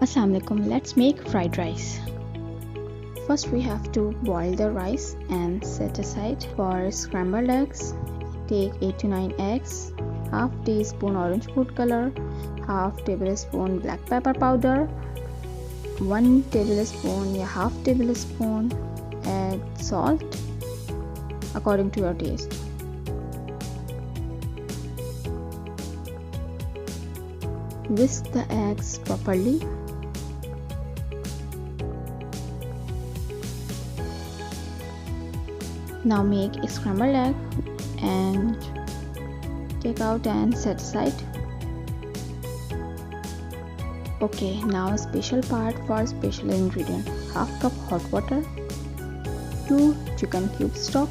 Assalamualaikum, let's make fried rice. First we have to boil the rice and set aside. For scrambled eggs, take 8 to 9 eggs, half teaspoon orange food color, half tablespoon black pepper powder, 1 tablespoon या half tablespoon add salt according to your taste. Whisk the eggs properly. Now make a scrambled egg and take out and set aside. Okay, now a special part for special ingredient. Half cup hot water, 2 chicken cube stock,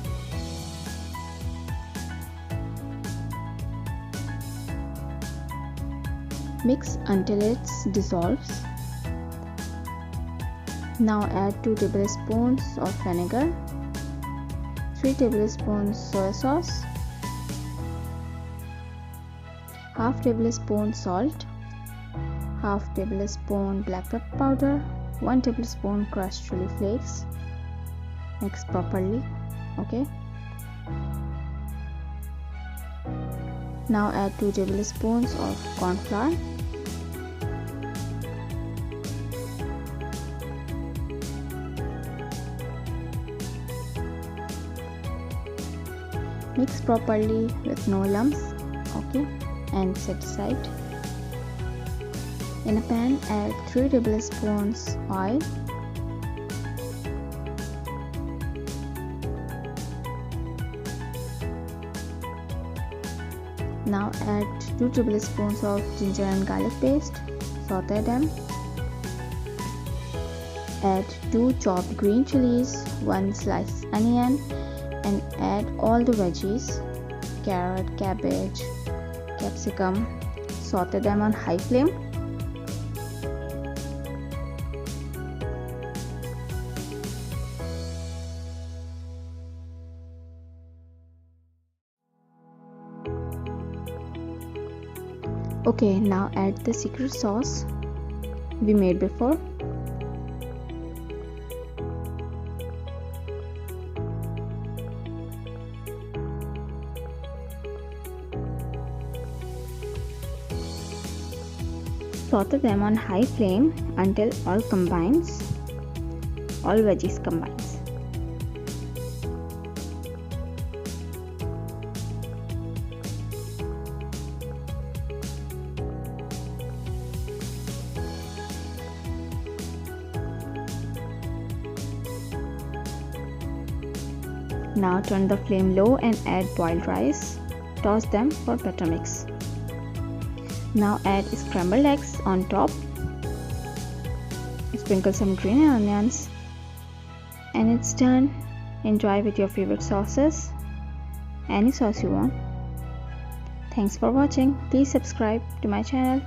mix until it dissolves. Now add 2 tablespoons of vinegar, 3 tablespoons soy sauce, half tablespoon salt, half tablespoon black pepper powder, 1 tablespoon crushed chili flakes. Mix properly. Okay. Now add 2 tablespoons of corn flour. Mix properly with no lumps. Okay, and set aside. In a pan, add 3 tablespoons oil. Now add 2 tablespoons of ginger and garlic paste. Saute them. Add 2 chopped green chilies, 1 sliced onion, and add all the veggies, carrot, cabbage, capsicum. Saute them on high flame. Okay, now add the secret sauce we made before. Saute them on high flame until all veggies combines. Now turn the flame low and add boiled rice. Toss them for better mix. Now add scrambled eggs on top. Sprinkle some green onions. And it's done. Enjoy with your favorite sauces. Any sauce you want. Thanks for watching. Please subscribe to my channel.